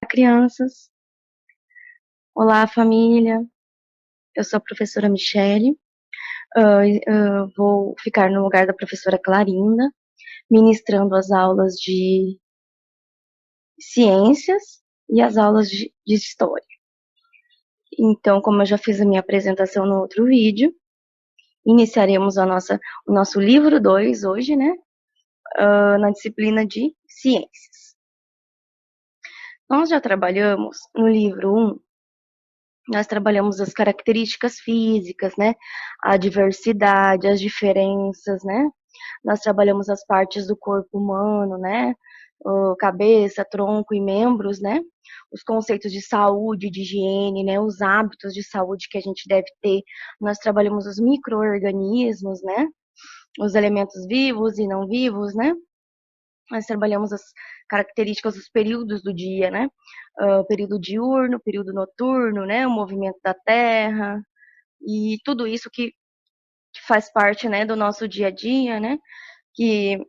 crianças! Olá, família! Eu sou a professora Michele. Vou ficar no lugar da professora Clarinda, ministrando as aulas de ciências e as aulas de história. Então, como eu já fiz a minha apresentação no outro vídeo, iniciaremos o nosso livro 2 hoje, né? Na disciplina de ciências. Nós já trabalhamos no livro 1. Nós trabalhamos as características físicas, né? A diversidade, as diferenças, né? Nós trabalhamos as partes do corpo humano, né? Cabeça, tronco e membros, né? Os conceitos de saúde, de higiene, né? Os hábitos de saúde que a gente deve ter. Nós trabalhamos os micro-organismos, né? Os elementos vivos e não vivos, né? Nós trabalhamos as características dos períodos do dia, né? Período diurno, período noturno, né? O movimento da Terra e tudo isso que faz parte, né, do nosso dia a dia, né? Que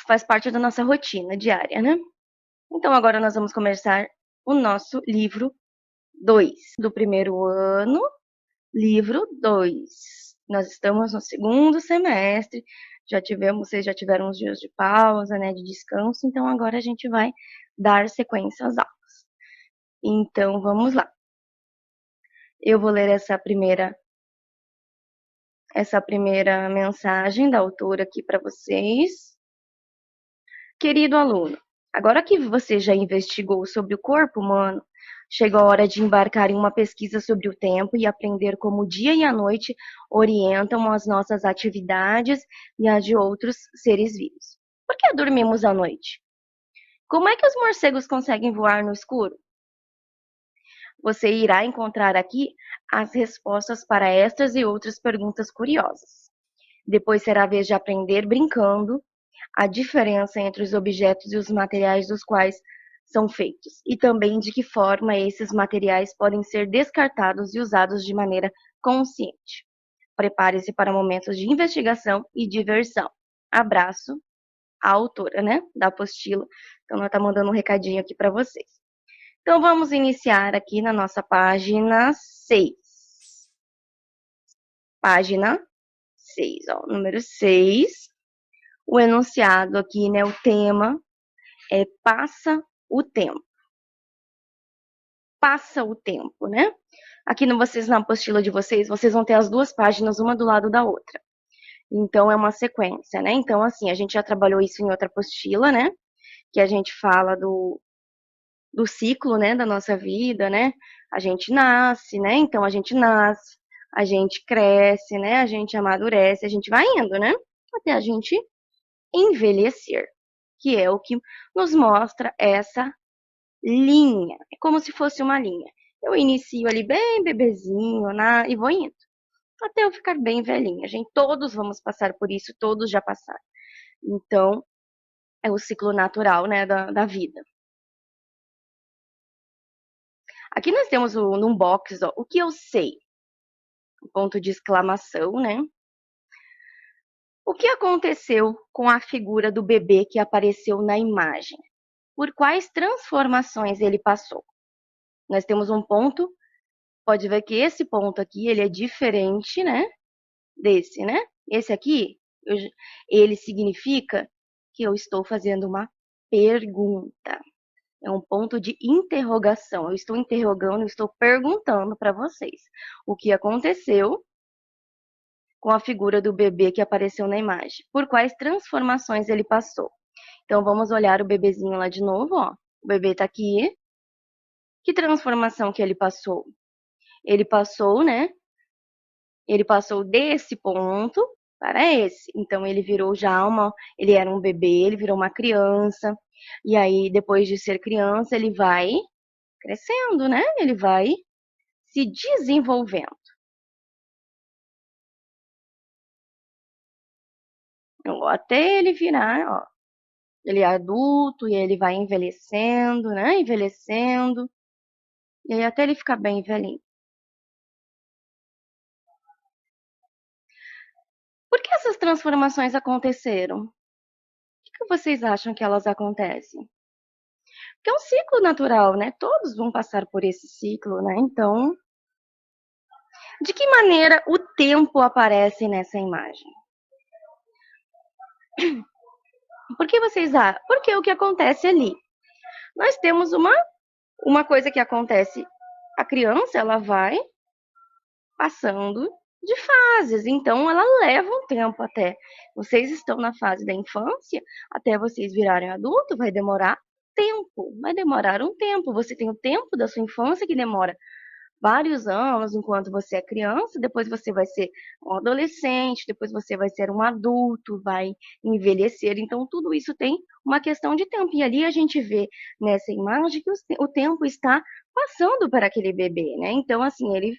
faz parte da nossa rotina diária, né? Então agora nós vamos começar o nosso livro 2 do primeiro ano, livro 2. Nós estamos no segundo semestre, vocês já tiveram uns dias de pausa, né, de descanso, então agora a gente vai dar sequência às aulas. Então vamos lá. Eu vou ler essa primeira mensagem da autora aqui para vocês. Querido aluno, agora que você já investigou sobre o corpo humano, chegou a hora de embarcar em uma pesquisa sobre o tempo e aprender como o dia e a noite orientam as nossas atividades e as de outros seres vivos. Por que dormimos à noite? Como é que os morcegos conseguem voar no escuro? Você irá encontrar aqui as respostas para estas e outras perguntas curiosas. Depois será a vez de aprender brincando a diferença entre os objetos e os materiais dos quais são feitos, e também de que forma esses materiais podem ser descartados e usados de maneira consciente. Prepare-se para momentos de investigação e diversão. Abraço, a autora, né, da apostila. Então, ela está mandando um recadinho aqui para vocês. Então, vamos iniciar aqui na nossa página 6. Página 6, ó, número 6. O enunciado aqui, né, o tema é passa o tempo. Passa o tempo, né? Aqui na apostila de vocês vão ter as duas páginas, uma do lado da outra. Então, é uma sequência, né? Então, assim, a gente já trabalhou isso em outra apostila, né? Que a gente fala do ciclo, né, da nossa vida, né? A gente nasce, né? Então, a gente nasce, a gente cresce, né? A gente amadurece, a gente vai indo, né? Até a gente envelhecer, que é o que nos mostra essa linha. É como se fosse uma linha. Eu inicio ali bem bebezinho, e vou indo. Até eu ficar bem velhinha. Gente, todos vamos passar por isso, todos já passaram. Então, é o ciclo natural, né, da vida. Aqui nós temos num box, ó, o que eu sei. Um ponto de exclamação, né? O que aconteceu com a figura do bebê que apareceu na imagem? Por quais transformações ele passou? Nós temos um ponto, pode ver que esse ponto aqui, ele é diferente, né, desse, né? Esse aqui, ele significa que eu estou fazendo uma pergunta. É um ponto de interrogação. Eu estou interrogando, eu estou perguntando para vocês o que aconteceu com a figura do bebê que apareceu na imagem. Por quais transformações ele passou? Então, vamos olhar o bebezinho lá de novo, ó. O bebê tá aqui. Que transformação que ele passou? Ele passou, né? Ele passou desse ponto para esse. Então, ele era um bebê, ele virou uma criança. E aí, depois de ser criança, ele vai crescendo, né? Ele vai se desenvolvendo. Então, até ele virar, ó, ele é adulto e ele vai envelhecendo, né? Envelhecendo. E aí, até ele ficar bem velhinho. Por que essas transformações aconteceram? O que vocês acham que elas acontecem? Porque é um ciclo natural, né? Todos vão passar por esse ciclo, né? Então, de que maneira o tempo aparece nessa imagem? Por que vocês acham? Porque o que acontece ali? Nós temos uma coisa que acontece. A criança, ela vai passando de fases, então ela leva um tempo até. Vocês estão na fase da infância, até vocês virarem adulto, vai demorar tempo, vai demorar um tempo. Você tem o tempo da sua infância que demora vários anos enquanto você é criança, depois você vai ser um adolescente, depois você vai ser um adulto, vai envelhecer. Então, tudo isso tem uma questão de tempo. E ali a gente vê nessa imagem que o tempo está passando para aquele bebê, né? Então, assim, ele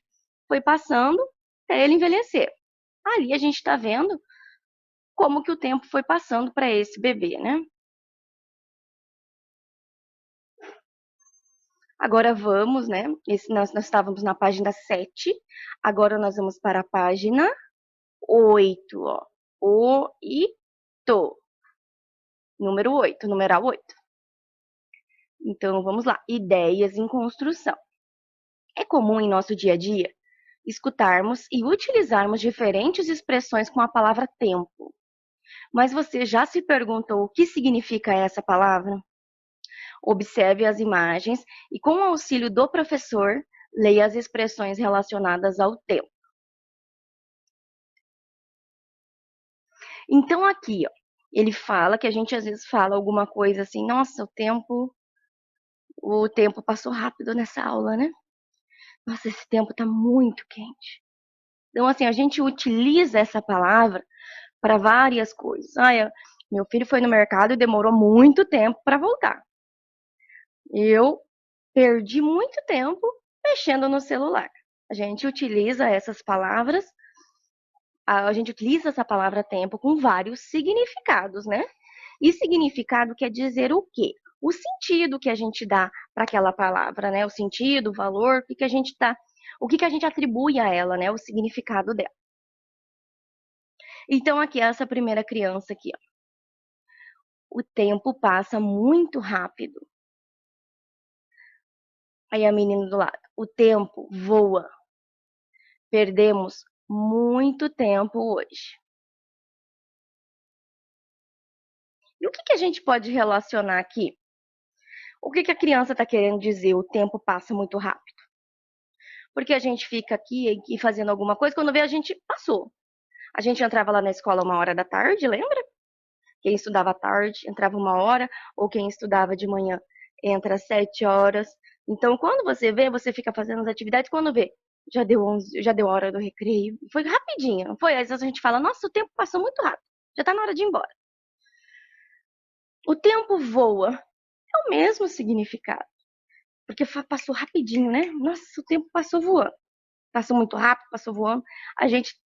foi passando até ele envelhecer. Ali a gente está vendo como que o tempo foi passando para esse bebê, né? Agora vamos, né? Nós estávamos na página 7, agora nós vamos para a página 8, ó. Oito. Número 8, numeral 8. Então, vamos lá. Ideias em construção. É comum em nosso dia a dia escutarmos e utilizarmos diferentes expressões com a palavra tempo. Mas você já se perguntou o que significa essa palavra? Observe as imagens e, com o auxílio do professor, leia as expressões relacionadas ao tempo. Então, aqui, ó, ele fala que a gente às vezes fala alguma coisa assim, nossa, o tempo passou rápido nessa aula, né? Nossa, esse tempo tá muito quente. Então, assim, a gente utiliza essa palavra para várias coisas. Meu filho foi no mercado e demorou muito tempo para voltar. Eu perdi muito tempo mexendo no celular. A gente utiliza essas palavras, a gente utiliza essa palavra tempo com vários significados, né? E significado quer dizer o quê? O sentido que a gente dá para aquela palavra, né? O sentido, o valor, o que a gente atribui a ela, né? O significado dela. Então, aqui, essa primeira criança aqui, ó. O tempo passa muito rápido. Aí a menina do lado. O tempo voa. Perdemos muito tempo hoje. E o que a gente pode relacionar aqui? O que a criança está querendo dizer? O tempo passa muito rápido. Porque a gente fica aqui fazendo alguma coisa, quando vê a gente passou. A gente entrava lá na escola 1 hora da tarde, lembra? Quem estudava à tarde entrava 1 hora, ou quem estudava de manhã entra às 7 horas. Então, quando você vê, você fica fazendo as atividades, quando vê, já deu 11, já deu hora do recreio. Foi rapidinho, não foi? Às vezes a gente fala, nossa, o tempo passou muito rápido, já tá na hora de ir embora. O tempo voa, é o mesmo significado, porque passou rapidinho, né? Nossa, o tempo passou voando. Passou muito rápido, passou voando.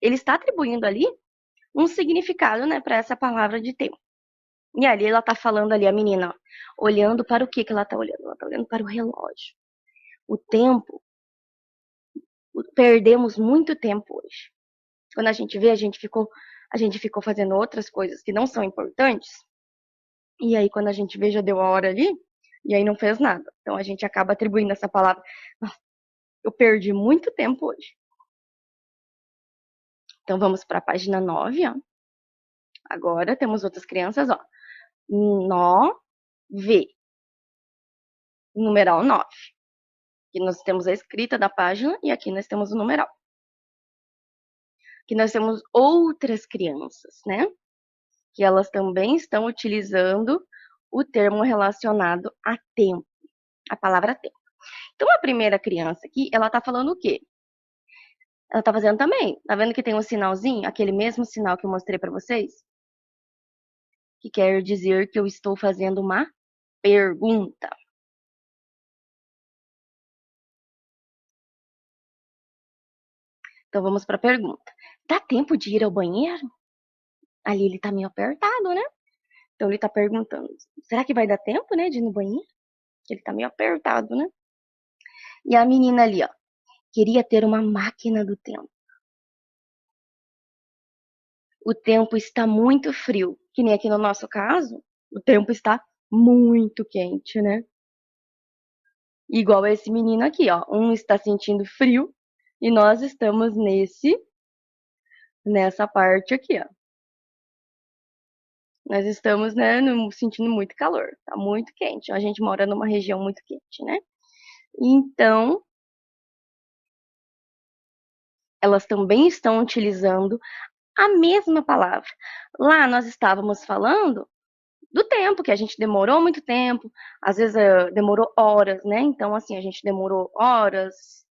Ele está atribuindo ali um significado, né, para essa palavra de tempo. E ali ela tá falando ali, a menina, ó, olhando para o que ela tá olhando? Ela tá olhando para o relógio. O tempo, perdemos muito tempo hoje. Quando a gente vê, a gente ficou fazendo outras coisas que não são importantes. E aí, quando a gente vê, já deu a hora ali, e aí não fez nada. Então a gente acaba atribuindo essa palavra. Nossa, eu perdi muito tempo hoje. Então vamos para a página 9, ó. Agora temos outras crianças, ó. 9, numeral 9. Aqui nós temos a escrita da página e aqui nós temos o numeral. Aqui nós temos outras crianças, né? Que elas também estão utilizando o termo relacionado a tempo, a palavra tempo. Então, a primeira criança aqui, ela tá falando o quê? Ela tá fazendo também. Tá vendo que tem um sinalzinho, aquele mesmo sinal que eu mostrei para vocês? Que quer dizer que eu estou fazendo uma pergunta. Então, vamos para a pergunta. Dá tempo de ir ao banheiro? Ali ele tá meio apertado, né? Então, ele tá perguntando, será que vai dar tempo, né, de ir no banheiro? Ele tá meio apertado, né? E a menina ali, ó, queria ter uma máquina do tempo. O tempo está muito frio, que nem aqui no nosso caso. O tempo está muito quente, né? Igual esse menino aqui, ó. Um está sentindo frio e nós estamos nessa parte aqui, ó. Nós estamos, né, sentindo muito calor. Tá muito quente. A gente mora numa região muito quente, né? Então, elas também estão utilizando a mesma palavra. Lá nós estávamos falando do tempo, que a gente demorou muito tempo, às vezes demorou horas, né? Então, assim, a gente demorou horas,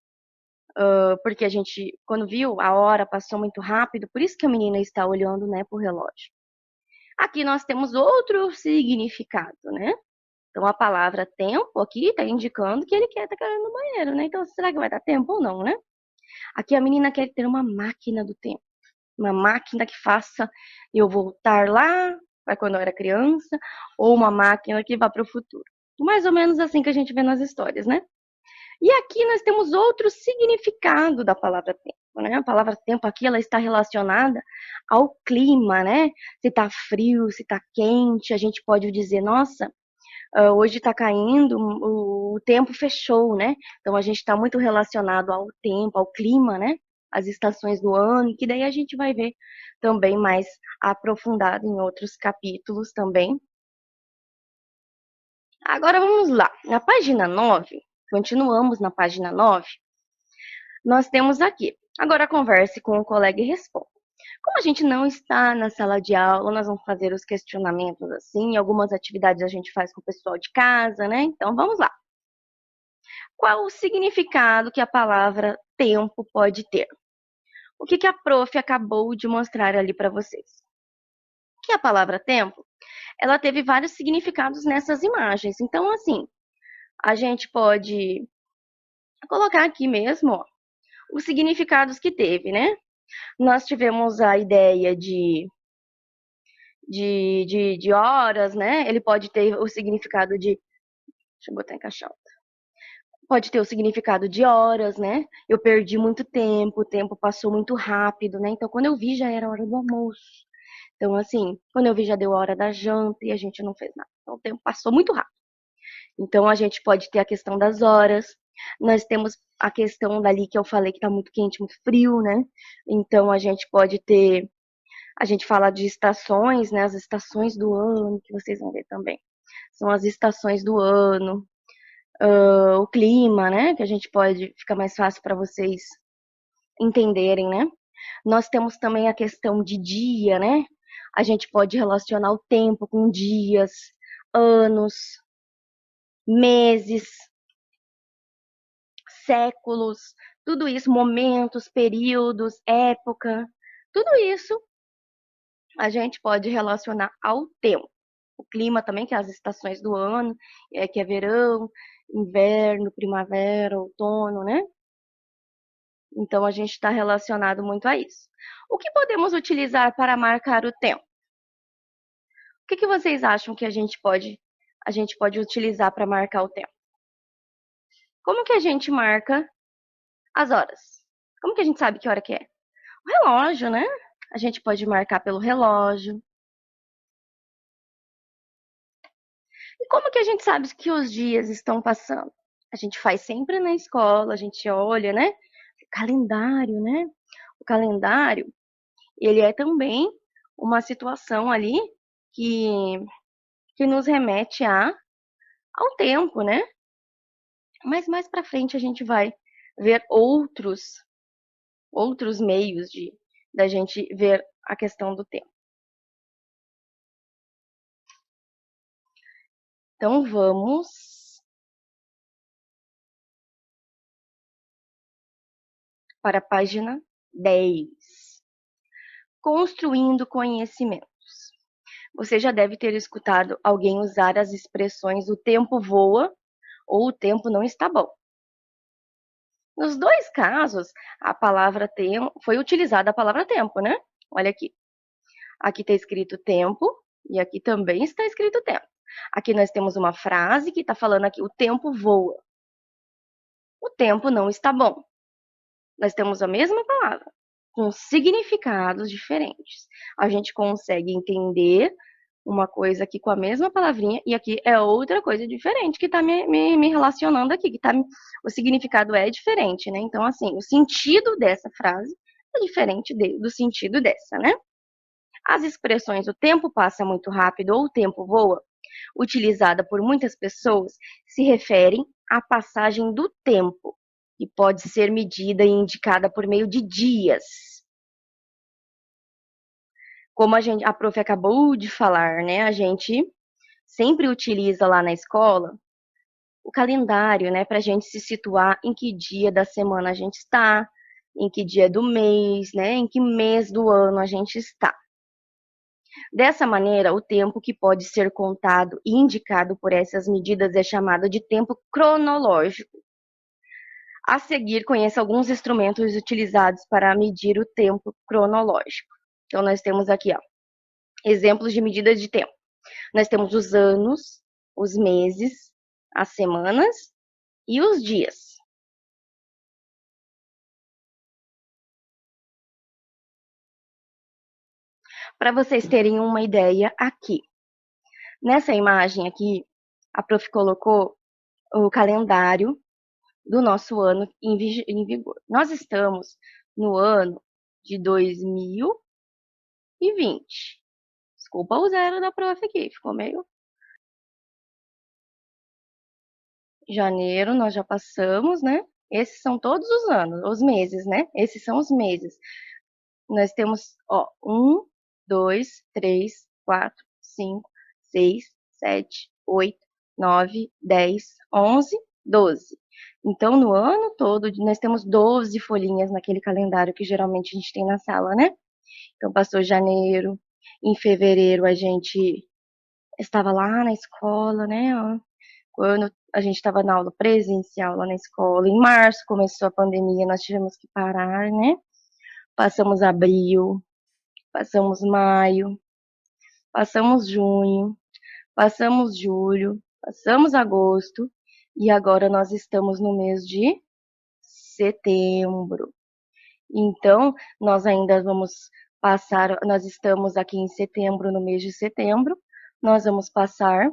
porque a gente, quando viu, a hora passou muito rápido, por isso que a menina está olhando, né, pro relógio. Aqui nós temos outro significado, né? Então, a palavra tempo aqui está indicando que ele estar querendo ir no banheiro, né? Então, será que vai dar tempo ou não, né? Aqui a menina quer ter uma máquina do tempo. Uma máquina que faça eu voltar lá para quando eu era criança, ou uma máquina que vá para o futuro. Mais ou menos assim que a gente vê nas histórias, né? E aqui nós temos outro significado da palavra tempo, né? A palavra tempo aqui ela está relacionada ao clima, né? Se tá frio, se tá quente, a gente pode dizer, nossa, hoje está caindo, o tempo fechou, né? Então a gente está muito relacionado ao tempo, ao clima, né? As estações do ano, que daí a gente vai ver também mais aprofundado em outros capítulos também. Agora vamos lá. Na página 9, continuamos na página 9, nós temos aqui. Agora converse com o colega e responda. Como a gente não está na sala de aula, nós vamos fazer os questionamentos assim, algumas atividades a gente faz com o pessoal de casa, né? Então vamos lá. Qual o significado que a palavra tempo pode ter? O que a prof acabou de mostrar ali para vocês? Que a palavra tempo, ela teve vários significados nessas imagens. Então, assim, a gente pode colocar aqui mesmo, ó, os significados que teve, né? Nós tivemos a ideia de horas, né? Ele pode ter o significado de. Deixa eu botar em caixa alta. Pode ter o significado de horas, né? Eu perdi muito tempo, o tempo passou muito rápido, né? Então, quando eu vi, já era hora do almoço. Então, assim, quando eu vi, já deu a hora da janta e a gente não fez nada. Então, o tempo passou muito rápido. Então, a gente pode ter a questão das horas. Nós temos a questão dali que eu falei que tá muito quente, muito frio, né? Então, a gente pode ter. A gente fala de estações, né? As estações do ano, que vocês vão ver também. São as estações do ano. O clima, né? Que a gente pode ficar mais fácil para vocês entenderem, né? Nós temos também a questão de dia, né? A gente pode relacionar o tempo com dias, anos, meses, séculos, tudo isso, momentos, períodos, época, tudo isso a gente pode relacionar ao tempo. O clima também, que é as estações do ano, que é verão, inverno, primavera, outono, né? Então a gente está relacionado muito a isso. O que podemos utilizar para marcar o tempo? O que vocês acham que a gente pode utilizar para marcar o tempo? Como que a gente marca as horas? Como que a gente sabe que hora que é? O relógio, né? A gente pode marcar pelo relógio. E como que a gente sabe que os dias estão passando? A gente faz sempre na escola, a gente olha, né? O calendário, né? O calendário, ele é também uma situação ali que, que nos remete ao tempo, né? Mas mais para frente a gente vai ver outros meios de da gente ver a questão do tempo. Então vamos para a página 10. Construindo conhecimentos. Você já deve ter escutado alguém usar as expressões o tempo voa ou o tempo não está bom. Nos dois casos, a palavra tempo foi utilizada a palavra tempo, né? Olha aqui. Aqui está escrito tempo e aqui também está escrito tempo. Aqui nós temos uma frase que está falando aqui, o tempo voa. O tempo não está bom. Nós temos a mesma palavra, com significados diferentes. A gente consegue entender uma coisa aqui com a mesma palavrinha e aqui é outra coisa diferente que está me relacionando aqui, o significado é diferente, né? Então, assim, o sentido dessa frase é diferente do sentido dessa, né? As expressões o tempo passa muito rápido ou o tempo voa, utilizada por muitas pessoas, se referem à passagem do tempo e pode ser medida e indicada por meio de dias. Como a prof acabou de falar, né? A gente sempre utiliza lá na escola o calendário, né, para a gente se situar em que dia da semana a gente está, em que dia do mês, né, em que mês do ano a gente está. Dessa maneira, o tempo que pode ser contado e indicado por essas medidas é chamado de tempo cronológico. A seguir, conheça alguns instrumentos utilizados para medir o tempo cronológico. Então, nós temos aqui, ó, exemplos de medidas de tempo. Nós temos os anos, os meses, as semanas e os dias. Para vocês terem uma ideia aqui, nessa imagem aqui, a prof colocou o calendário do nosso ano em vigor. Nós estamos no ano de 2020. Desculpa o zero da prof aqui, ficou meio... Janeiro nós já passamos, né? Esses são todos os anos, os meses, né? Esses são os meses. Nós temos, ó, 1, 2, 3, 4, 5, 6, 7, 8, 9, 10, 11, 12. Então, no ano todo, nós temos 12 folhinhas naquele calendário que geralmente a gente tem na sala, né? Então, passou janeiro, em fevereiro a gente estava lá na escola, né? Quando a gente estava na aula presencial lá na escola. Em março começou a pandemia, nós tivemos que parar, né? Passamos abril, passamos maio, passamos junho, passamos julho, passamos agosto e agora nós estamos no mês de setembro. Então, nós ainda vamos passar, nós estamos aqui em setembro, no mês de setembro, nós vamos passar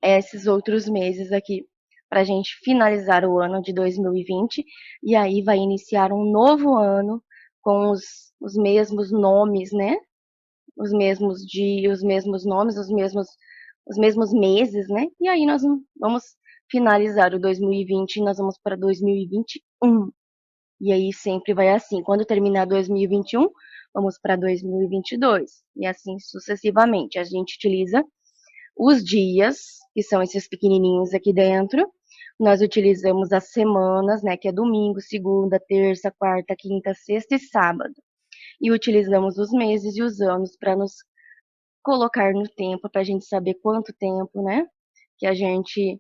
esses outros meses aqui para a gente finalizar o ano de 2020 e aí vai iniciar um novo ano com os mesmos nomes, né? Os mesmos dias, os mesmos nomes, os mesmos meses, né? E aí nós vamos finalizar o 2020 e nós vamos para 2021. E aí sempre vai assim. Quando terminar 2021, vamos para 2022. E assim sucessivamente. A gente utiliza os dias, que são esses pequenininhos aqui dentro. Nós utilizamos as semanas, né? Que é domingo, segunda, terça, quarta, quinta, sexta e sábado. E utilizamos os meses e os anos para nos colocar no tempo, para a gente saber quanto tempo, né? Que a gente